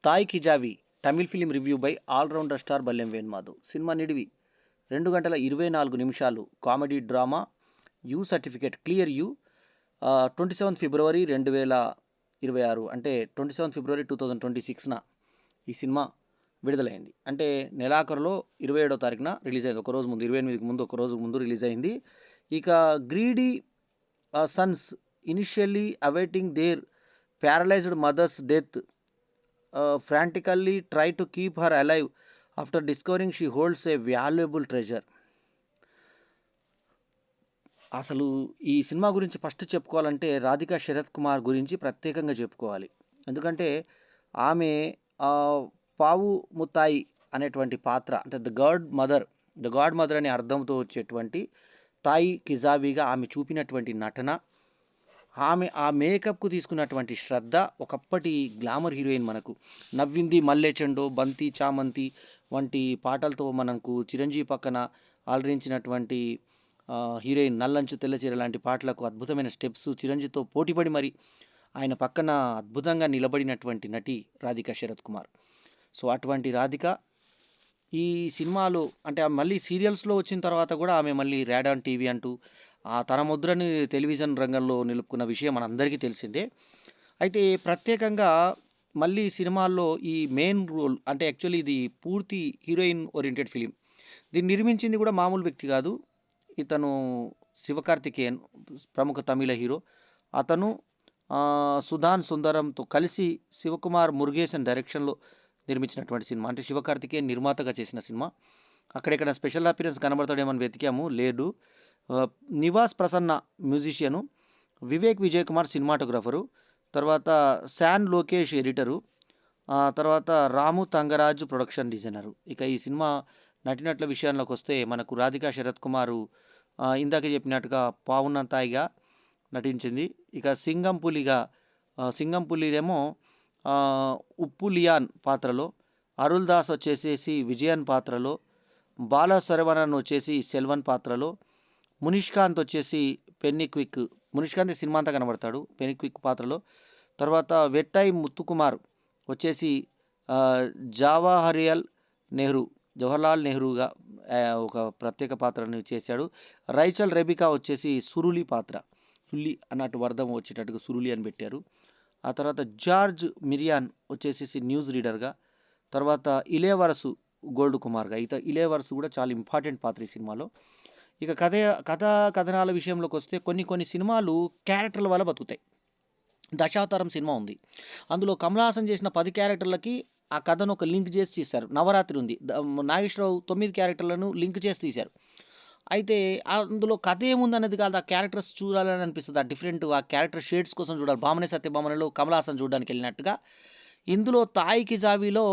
Thai Kizhavi Tamil film review by all rounder star Ballem Venumadhav. Cinema నిడివి 2 గంటల 24 నిమిషాలు. Comedy drama. U certificate clear U. 27 ఫిబ్రవరి 2026 అంటే 27 ఫిబ్రవరి 2026న ఈ సినిమా విడుదలైంది. అంటే నెలాఖరులో 27వ తారీఖున రిలీజ్ అయింది. ఒకరోజు ముందు 28కి ముందు ఒకరోజు ముందు రిలీజ్ అయింది. ఇక greedy sons initially awaiting their paralysed mother's death frantically try to keep her alive after discovering she holds a valuable treasure. అసలు ఈ సినిమా గురించి ఫస్ట్ చెప్పుకోవాలంటే రాధికా శరత్ కుమార్ గురించి ప్రత్యేకంగా చెప్పుకోవాలి. ఎందుకంటే ఆమె పావు ముత్తాయి అనేటువంటి పాత్ర, అంటే ద గాడ్ మదర్ అనే అర్థంతో వచ్చేటువంటి తాయి కిజావిగా ఆమె చూపినటువంటి నటన, ఆమె ఆ మేకప్కు తీసుకున్నటువంటి శ్రద్ధ, ఒకప్పటి గ్లామర్ హీరోయిన్. మనకు నవ్వింది మల్లె చెండో, బంతి చామంతి వంటి పాటలతో మనకు చిరంజీవి పక్కన ఆలరించినటువంటి హీరోయిన్. నల్లంచు తెల్లచీర లాంటి పాటలకు అద్భుతమైన స్టెప్స్, చిరంజీవితో పోటీపడి మరి ఆయన పక్కన అద్భుతంగా నిలబడినటువంటి నటి రాధికా శరత్ కుమార్. సో అటువంటి రాధిక ఈ సినిమాలో అంటే మళ్ళీ సీరియల్స్లో వచ్చిన తర్వాత కూడా ఆమె మళ్ళీ రేడాన్ టీవీ అంటూ తన ముద్రని టెలివిజన్ రంగంలో నిలుపుకున్న విషయం మనందరికీ తెలిసిందే. అయితే ప్రత్యేకంగా మళ్ళీ సినిమాల్లో ఈ మెయిన్ రోల్, అంటే యాక్చువల్లీ ఇది పూర్తి హీరోయిన్ ఓరియంటెడ్ ఫిలిం. దీన్ని నిర్మించింది కూడా మామూలు వ్యక్తి కాదు. ఇతను శివకార్తికేయన్, ప్రముఖ తమిళ హీరో. అతను సుధాన్ సుందరంతో కలిసి శివకుమార్ మురుగేసన్ డైరెక్షన్లో నిర్మించినటువంటి సినిమా. అంటే శివకార్తికేయన్ నిర్మాతగా చేసిన సినిమా. అక్కడెక్కడ స్పెషల్ అపీరెన్స్ కనబడతాడేమని వెతికాము, లేడు. నివాస్ ప్రసన్న మ్యూజిషియను, వివేక్ విజయ్ కుమార్ సినిమాటోగ్రఫరు, తర్వాత శాన్ లోకేష్ ఎడిటరు, తర్వాత రాము తంగరాజు ప్రొడక్షన్ డిజైనరు. ఇక ఈ సినిమా నటినట్ల విషయంలోకి వస్తే మనకు రాధికా శరత్ కుమారు ఇందాక చెప్పినట్టుగా పావునంతాయిగా నటించింది. ఇక సింగం పులినేమో ఉప్పులియాన్ పాత్రలో, అరుల్ దాస్ వచ్చేసేసి విజయన్ పాత్రలో, బాల శరవణన్ వచ్చేసి సెల్వన్ పాత్రలో, మునిష్కాంత్ వచ్చేసి పెన్నిక్విక్, మునిష్కాంత్ సినిమా అంతా కనబడతాడు పెన్నిక్విక్ పాత్రలో. తర్వాత వెట్టై ముత్తుకుమార్ వచ్చేసి జవహర్లాల్ నెహ్రూగా ఒక ప్రత్యేక పాత్రను చేశాడు. రైచల్ రెబికా వచ్చేసి సురులి పాత్ర, సుల్లి అన్నట్టు వర్ధం వచ్చేటట్టుగా సురులి అని పెట్టారు. ఆ తర్వాత జార్జ్ మిరియాన్ వచ్చేసి న్యూస్ రీడర్గా, తర్వాత ఇలేవరసు గోల్డ్ కుమార్గా. ఇలేవరసు కూడా చాలా ఇంపార్టెంట్ పాత్ర ఈ సినిమాలో. ఇక కథనాల విషయంలోకి వస్తే కొన్ని సినిమాలు క్యారెక్టర్ల వల్ల బతుకుతాయి. దశావతారం సినిమా ఉంది, అందులో కమల్ హాసన్ చేసిన 10 క్యారెక్టర్లకి ఆ కథను ఒక లింక్ చేసి తీశారు. నవరాత్రి ఉంది, నాగేశ్వరరావు 9 క్యారెక్టర్లను లింక్ చేసి తీశారు. అయితే అందులో కథ ఏముందనేది కాదు, ఆ క్యారెక్టర్స్ చూడాలని అనిపిస్తుంది. ఆ డిఫరెంట్ ఆ క్యారెక్టర్ షేడ్స్ కోసం చూడాలి. భామనే సత్యభామలో కమల్ హాసన్ చూడడానికి వెళ్ళినట్టుగా ఇందులో తాయి కిజావిలో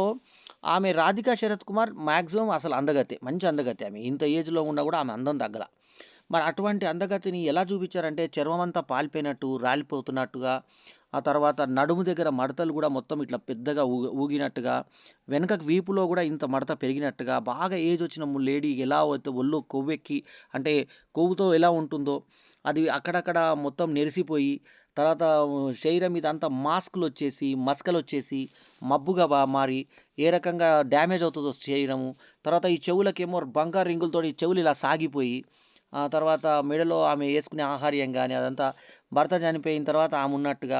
ఆమె రాధికా శరత్ కుమార్ మ్యాక్సిమం అసలు అందగతే, మంచి అందగతే. ఆమె ఇంత ఏజ్లో ఉన్నా కూడా ఆమె అందం తగ్గల. మరి అటువంటి అందగతిని ఎలా చూపించారంటే చర్మం అంతా పాలిపోయినట్టు, రాలిపోతున్నట్టుగా, ఆ తర్వాత నడుము దగ్గర మడతలు కూడా మొత్తం ఇట్లా పెద్దగా ఊగినట్టుగా, వెనకకు వీపులో కూడా ఇంత మడత పెరిగినట్టుగా, బాగా ఏజ్ వచ్చిన లేడీ ఎలా అయితే ఒళ్ళు కొవ్వెక్కి, అంటే కొవ్వుతో ఎలా ఉంటుందో అది అక్కడక్కడ మొత్తం నెరిసిపోయి, తర్వాత శరీరం మీద అంతా మస్కలు వచ్చేసి మబ్బుగా మారి ఏ రకంగా డ్యామేజ్ అవుతుందో శరీరము. తర్వాత ఈ చెవులకేమో బంగారు రింగులతో ఈ చెవులు ఇలా సాగిపోయి, ఆ తర్వాత మెడలో ఆమె వేసుకునే ఆహార్యం కానీ అదంతా భర్త చనిపోయిన తర్వాత ఆమె ఉన్నట్టుగా,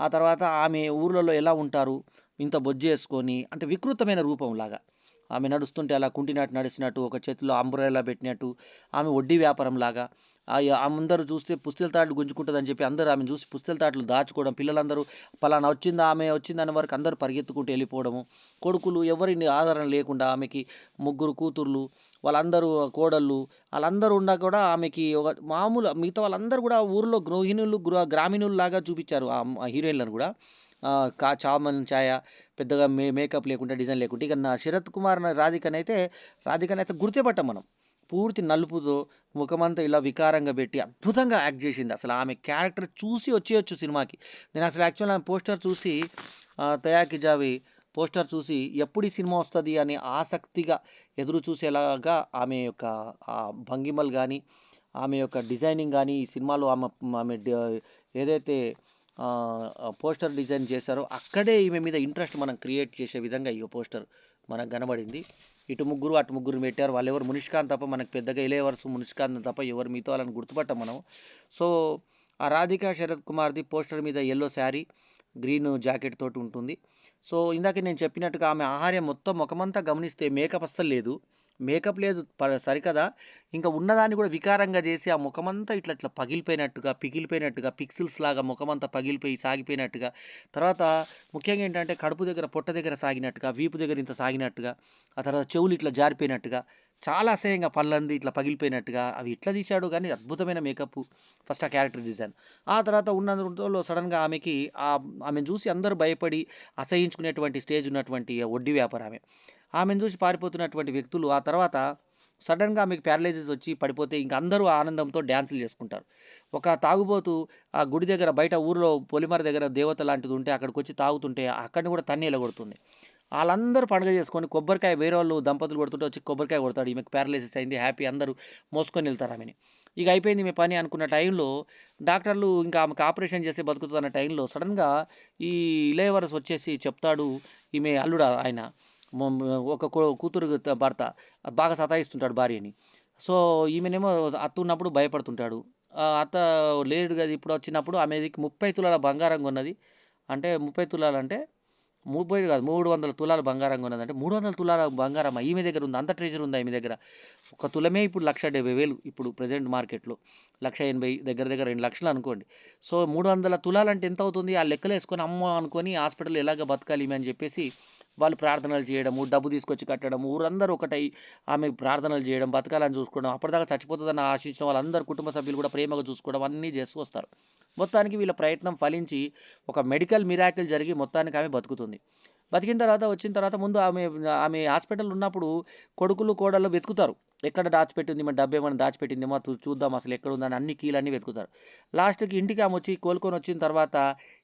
ఆ తర్వాత ఆమె ఊర్లలో ఎలా ఉంటారు ఇంత బొజ్జేసుకొని, అంటే వికృతమైన రూపంలాగా ఆమె నడుస్తుంటే అలా కుంటినట్టు నడిచినట్టు, ఒక చేతిలో అంబ్రెల్లా పెట్టినట్టు, ఆమె వడ్డీ వ్యాపారంలాగా. అందరూ చూస్తే పుస్తెల తాట్లు గుంజుకుంటుందని చెప్పి అందరూ ఆమెను చూసి పుస్తెల తాట్లు దాచుకోవడం, పిల్లలందరూ పలానా వచ్చిందా ఆమె వచ్చిందనే వరకు అందరూ పరిగెత్తుకుంటూ వెళ్ళిపోవడము, కొడుకులు ఎవరిని ఆదరణ లేకుండా ఆమెకి 3 కూతుర్లు, వాళ్ళందరూ కోడళ్ళు, వాళ్ళందరూ ఉన్నా కూడా ఆమెకి ఒక మామూలు మిగతా వాళ్ళందరూ కూడా ఊరిలో గృహిణులు గ్రామీణులు లాగా చూపించారు ఆ హీరోయిన్లను కూడా. చామన్ ఛాయ పెద్దగా మేకప్ లేకుండా, డిజైన్ లేకుండా. ఇక నా శరత్ కుమార్ రాధికనైతే గుర్తుపట్టాం మనం. పూర్తి నలుపుతో ముఖమంతా ఇలా వికారంగా పెట్టి అద్భుతంగా యాక్ట్ చేసింది. అసలు ఆమె క్యారెక్టర్ చూసి వచ్చేయచ్చు సినిమాకి. నేను అసలు యాక్చువల్ ఆమె పోస్టర్ చూసి తయా కిజావి పోస్టర్ చూసి ఎప్పుడు ఈ సినిమా వస్తుంది అని ఆసక్తిగా ఎదురు చూసేలాగా ఆమె యొక్క భంగిమలు కానీ, ఆమె యొక్క డిజైనింగ్ కానీ, ఈ సినిమాలో ఆమె ఏదైతే పోస్టర్ డిజైన్ చేశారో అక్కడే ఈమె మీద ఇంట్రెస్ట్ మనం క్రియేట్ చేసే విధంగా ఈ పోస్టర్ మనకు కనబడింది. ఇటు ముగ్గురు, అటు ముగ్గురు పెట్టారు. వాళ్ళెవరు మునిష్కాంత్ తప్ప మనకు పెద్దగా ఎలేవర్స్ మునిష్కాంత్ తప్ప ఎవరు మిగతా వాళ్ళని గుర్తుపట్టాం మనం. సో, ఆ రాధికా శరత్ కుమార్‌ది పోస్టర్ మీద యెల్లో శారీ, గ్రీన్ జాకెట్ తోటి ఉంటుంది. సో, ఇందాక నేను చెప్పినట్టుగా ఆమె ఆహార్యం మొత్తం ముఖమంతా గమనిస్తే మేకప్ అస్సలు లేదు. మేకప్ లేదు సరికదా, ఇంకా ఉన్నదాన్ని కూడా వికారంగా చేసి ఆ ముఖమంతా ఇట్లా ఇట్లా పగిలిపోయినట్టుగా, పిగిలిపోయినట్టుగా, పిక్సెల్స్ లాగా ముఖమంతా పగిలిపోయి సాగిపోయినట్టుగా, తర్వాత ముఖ్యంగా ఏంటంటే కడుపు దగ్గర, పొట్ట దగ్గర సాగినట్టుగా, వీపు దగ్గర ఇంత సాగినట్టుగా, ఆ తర్వాత చెవులు ఇట్లా జారిపోయినట్టుగా, చాలా అసహ్యంగా పళ్ళంది ఇట్లా పగిలిపోయినట్టుగా, అవి ఎట్లా తీశాడో గానీ అద్భుతమైన మేకప్పు. ఫస్ట్ ఆ క్యారెక్టర్ డిజైన్. ఆ తర్వాత ఉన్న రోజుల్లో సడెన్‌గా ఆమెకి ఆమెను చూసి అందరూ భయపడి అసహ్యించుకునేటువంటి స్టేజ్ ఉన్నటువంటి వడ్డీ వ్యాపారామె. ఆమెను చూసి పారిపోతున్నటువంటి వ్యక్తులు ఆ తర్వాత సడెన్‌గా ఆమెకు ప్యారలైసిస్ వచ్చి పడిపోతే ఇంక అందరూ ఆనందంతో డాన్సులు చేసుకుంటారు. ఒక తాగుబోతు ఆ గుడి దగ్గర బయట ఊర్లో పొలిమర దగ్గర దేవత లాంటిది ఉంటే అక్కడికొచ్చి తాగుతుంటే అక్కడిని కూడా తన్ని ఎలగొడుతుంది. ఆళ్ళందరూ పండుగ చేసుకొని కొబ్బరికాయ వేరేవాళ్ళు దంపతులు కొడుతుంటే వచ్చి కొబ్బరికాయ కొడతాడు. ఈమెకు ప్యారలైసిస్ అయింది హ్యాపీ అందరూ మోసుకొని ఎళ్తారు ఆమెని. ఇక అయిపోయింది ఈమె పని అనుకున్న టైంలో డాక్టర్లు ఇంకా ఆమెకు ఆపరేషన్ చేసి బతుకుతదన్న టైంలో సడెన్‌గా ఈ ఇలయవర్స్ వచ్చేసి చెప్తాడు. ఈమె అల్లుడు ఆయన. మొమ్ ఒక కూతురు భర్త బాగా సతాయిస్తుంటాడు భార్యని. సో, ఈమెనేమో అత్త ఉన్నప్పుడు భయపడుతుంటాడు. అత్త లేడు గదా! ఇప్పుడొచ్చినప్పుడు ఆమెకి 30 తులాల బంగారం కొన్నది. అంటే 30 తులాలంటే 30 కాదు 300 తులాల బంగారం కొన్నదంటే 300 తులాల బంగారమా? ఈమె దగ్గర ఉందా? అంత ట్రెజర్ ఉందా ఈమె దగ్గర? ఒక తులమే ఇప్పుడు 1,70,000 ఇప్పుడు ప్రెజెంట్ మార్కెట్‌లో. 1,80,000 దగ్గర దగ్గర 2,00,000 అనుకోండి. సో, 300 తులాలంటే ఎంతవుతుంది? ఆ లెక్కలేసుకొని అమ్మో! అనుకోని హాస్పిటల్‌లో ఎలాగ బతకాలి ఈమె అని చెప్పేసి వాళ్ళు ప్రార్థనలు చేయడము, డబ్బు తీసుకొచ్చి కట్టడము, ఊరందరూ ఒకటై ఆమెకు ప్రార్థనలు చేయడం, బతకాలని చూసుకోవడం, అప్పటిదాకా చచ్చిపోతదని ఆశించిన వాళ్ళందరూ కుటుంబ సభ్యులు కూడా ప్రేమగా చూసుకోవడం అన్నీ చేస్తూ వస్తారు. మొత్తానికి వీళ్ళ ప్రయత్నం ఫలించి ఒక మెడికల్ మిరాకిల్ జరిగి మొత్తానికి ఆమె బతుకుతుంది. బతికిన తర్వాత వచ్చిన తర్వాత ముందు ఆమె హాస్పిటల్‌లో ఉన్నప్పుడు కొడుకులు, కోడళ్ళు వెతుకుతారు. ఎక్కడ దాచిపెట్టింది మన డబ్బేమన్నా దాచిపెట్టిందేమో చూద్దాం అసలు ఎక్కడుందని అన్ని కీలన్నీ వెతుకుతారు. లాస్ట్‌కి ఇంటికి ఆమొచ్చి కోలుకొని వచ్చిన తర్వాత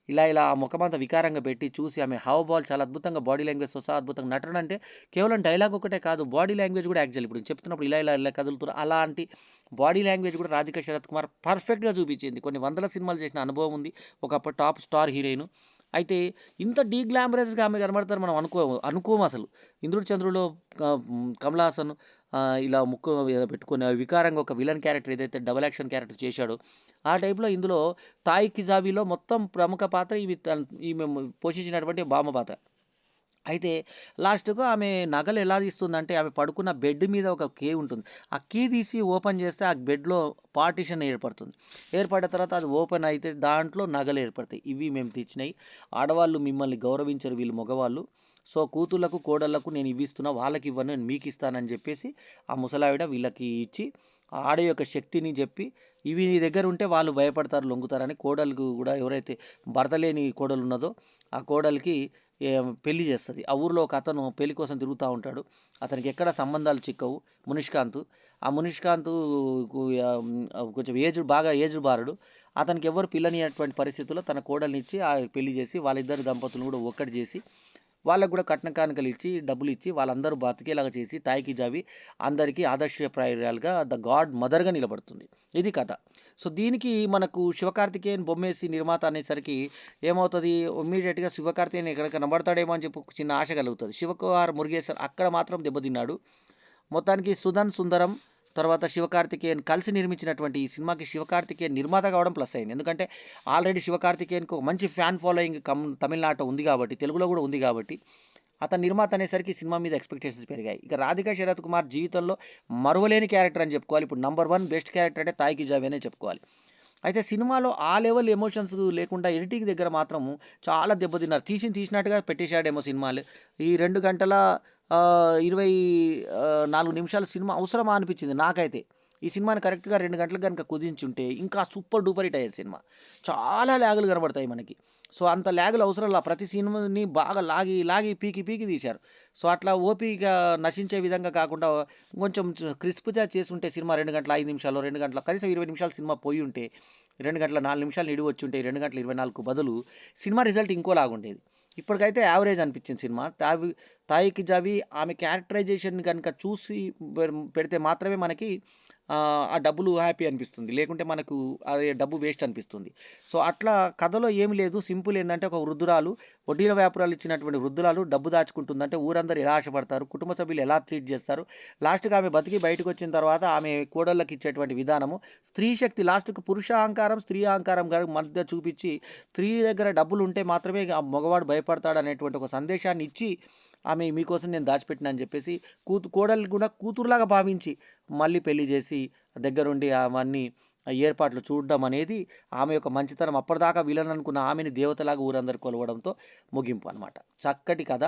ఇలా ఆ ముఖమంతా వికారంగా పెట్టి చూసి ఆమె హావభావాలు చాలా అద్భుతంగా బాడీ లాంగ్వేజ్‌తో సహా అద్భుతంగా నటన అంటే కేవలం డైలాగ్ ఒకటే కాదు. బాడీ లాంగ్వేజ్ కూడా యాక్ట్ చేయాలి. ఇప్పుడు చెప్తున్నప్పుడు ఇలా కదులుతున్నారు. అలాంటి బాడీ లాంగ్వేజ్ కూడా రాధికా శరత్ కుమార్ పర్ఫెక్ట్‌గా చూపించింది. కొన్ని వందల సినిమాలు చేసిన అనుభవం ఉంది. ఒకప్పుడు టాప్ స్టార్ హీరోయిన్. అయితే ఇంత డీగ్లామరస్‌గా ఆమె కనబడతారని మనం అనుకోమసలు. 'ఇంద్రుడు చంద్రుడులో' కమల్ హాసన్ ఇలా ముక్కు మీద పెట్టుకొని వికారంగా ఒక విలన్ క్యారెక్టర్ ఏదైతే డబుల్ యాక్షన్ క్యారెక్టర్ చేశాడో, ఆ టైప్‌లో ఇందులో 'తాయి కిజాబీలో' మొత్తం ప్రముఖ పాత్ర ఈమె పోషించినటువంటి బామ్మ పాత్ర. అయితే లాస్ట్‌కు ఆమె నగలు ఎలా తీస్తుందంటే, ఆమె పడుకున్న బెడ్ మీద ఒక కీ ఉంటుంది. ఆ కీ తీసి ఓపెన్ చేస్తే ఆ బెడ్‌లో పార్టిషన్ ఏర్పడుతుంది. ఏర్పడిన తర్వాత అది ఓపెన్ అయితే దాంట్లో నగలు ఏర్పడతాయి. ఇవి మేము తెచ్చినయి. ఆడవాళ్ళు మిమ్మల్ని గౌరవించరు వీళ్ళు మగవాళ్ళు. సో, కూతుళ్ళకు, కోడళ్ళకు నేను ఇవ్విస్తున్నా. వాళ్ళకివ్వను. నేను మీకిస్తానని చెప్పేసి ఆ ముసలావిడ వీళ్ళకి ఇచ్చి, ఆ ఆడ యొక్క శక్తిని చెప్పి, ఇవి నీ దగ్గర ఉంటే వాళ్ళు భయపడతారు, లొంగుతారని కోడలుకు కూడా ఎవరైతే భర్త లేని కోడలున్నదో, ఆ కోడలికి పెళ్లి చేస్తది. ఆ ఊర్లో ఒక అతను పెళ్లి కోసం తిరుగుతా ఉంటాడు. అతనికి ఎక్కడ సంబంధాలు చిక్కవు. మునిష్కాంత్. ఆ మునిష్కాంత్ కొంచెం బాగా ఏజ్డ్ బారుడు. అతనికి ఎవ్వరు పిల్లనియ్యనటువంటి పరిస్థితుల్లో తన కోడల్నిచ్చి పెళ్లి చేసి వాళ్ళిద్దరి దంపతులను కూడా ఒక్కటి చేసి వాళ్ళకి కూడా కట్న కానుకలు ఇచ్చి, డబ్బులిచ్చి వాళ్ళందరూ బతికేలాగా చేసి 'తాయికి జావి' అందరికీ ఆదర్శప్రాయురాలుగా గాడ్ మదర్‌గా నిలబడుతుంది. ఇది కథ. సో, దీనికి మనకు 'శివకార్తికేయన్' బొమ్మేసి నిర్మాత అనేసరికి ఏమవుతది ఇమ్మీడియేట్‌గా 'శివకార్తికేయన్' ఎక్కడ కనబడతాడేమో అని చెప్పి ఒక చిన్న ఆశ కలుగుతది. 'శివకుమార్ మురుగేశన్' అక్కడ మాత్రం దెబ్బతిన్నాడు. మొత్తానికి 'సుధన్ సుందరం' తర్వాత 'శివకార్తికేయన్' కలిసి నిర్మించినటువంటి ఈ సినిమాకి 'శివకార్తికేయన్' నిర్మాత కావడం ప్లస్ అయింది. ఎందుకంటే ఆల్రెడీ 'శివకార్తికేయన్‌కి' ఒక మంచి ఫ్యాన్ ఫాలోయింగ్ తమిళనాట ఉంది కాబట్టి, తెలుగులో కూడా ఉంది కాబట్టి, అతను నిర్మాత అనేసరికి సినిమా మీద ఎక్స్‌పెక్టేషన్స్ పెరిగాయి. ఇక 'రాధికా శరత్ కుమార్' జీవితంలో మరువలేని క్యారెక్టర్ అని చెప్పుకోవాలి. ఇప్పుడు నంబర్ 1 బెస్ట్ క్యారెక్టర్ అంటే 'తాయి కి జావి' అనే చెప్పుకోవాలి. అయితే సినిమాలో ఆ లెవెల్ ఎమోషన్స్ లేకుండా ఎడిటింగ్ దగ్గర మాత్రం చాలా దెబ్బతిన్నారు. తీసినట్టుగా పెట్టేసాడేమో సినిమాలు. ఈ 2 గంటల 24 నిమిషాల సినిమా అవసరమా అనిపించింది నాకైతే. ఈ సినిమాని కరెక్ట్‌గా 2 గంటలకు గనుక కుదించుంటే ఇంకా సూపర్ డూపర్ హిట్ అయ్యేది సినిమా. చాలా ల్యాగులు కనబడతాయి మనకి. సో, అంత ల్యాగులు అవసరంలా. ప్రతి సినిమాని బాగా లాగి పీకి తీశారు. సో, అట్లా ఓపిక నశించే విధంగా కాకుండా కొంచెం క్రిస్ప్‌గా చేసుంటే సినిమా 2 గంటల 5 నిమిషాల్లో, 2 గంటల కనీసం 20 నిమిషాల సినిమా పోయుంటే, 2 గంటల 4 నిమిషాలు నిడివి వచ్చుంటే, 2 గంటల 24కు బదులు సినిమా రిజల్ట్ ఇంకోలాగుండేది. ఇప్పటికైతే యావరేజ్ అనిపించింది సినిమా. 'తాయికి జావి' ఆమె క్యారెక్టరైజేషన్ గనుక చూసి పెడితే మాత్రమే మనకి ఆ డబ్బులు హ్యాపీ అనిపిస్తుంది. లేకుంటే మనకు అది డబ్బు వేస్ట్ అనిపిస్తుంది. సో, అట్లా కథలో ఏమి లేదు. సింపుల్ ఏందంటే ఒక వృద్ధురాలు, వడ్డీల వ్యాపారాలు ఇచ్చినటువంటి వృద్ధురాలు డబ్బు దాచుకుంటుందంటే ఊరందరూ ఎలా ఆశపడతారు, కుటుంబ సభ్యులు ఎలా ట్రీట్ చేస్తారు, లాస్ట్‌కి ఆమె బతికి బయటకొచ్చిన తర్వాత ఆమె కోడళ్ళకి ఇచ్చేటువంటి విధానము, స్త్రీ శక్తి లాస్ట్‌కి పురుష అహంకారం, స్త్రీ అహంకారం మధ్య చూపిచ్చి, స్త్రీ దగ్గర డబ్బులుంటే మాత్రమే ఆ మగవాడు భయపడతాడనేటువంటి ఒక సందేశాన్ని ఇచ్చి, ఆమె మీకోసం నేను దాచిపెట్టినా అని చెప్పేసి కోడల్ని కూడా కూతురులాగా భావించి మళ్ళీ పెళ్లి చేసి దగ్గరుండి అవన్నీ ఏర్పాట్లు చూడడం అనేది ఆమె యొక్క మంచితనం. అప్పటిదాకా విలన్ అనుకున్న ఆమెని దేవతలాగా ఊరందరూ కొలవడంతో ముగింపు అనమాట. చక్కటి కథ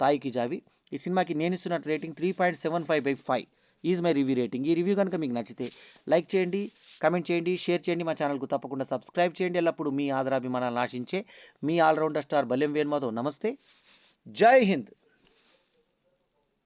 'తాయికి జావి'. ఈ సినిమాకి నేనిస్తున్న rating 3.75/5 is my review rating. ఈ రివ్యూ గనుక మీకు నచ్చితే లైక్ చేయండి, కామెంట్ చేయండి, షేర్ చేయండి. మా ఛానల్‌కు తప్పకుండా సబ్స్క్రైబ్ చేయండి. ఎల్లప్పుడూ మీ ఆదరాభిమానాలను ఆశించే me all rounder star Ballem Venumadhav. నమస్తే. జై హింద్.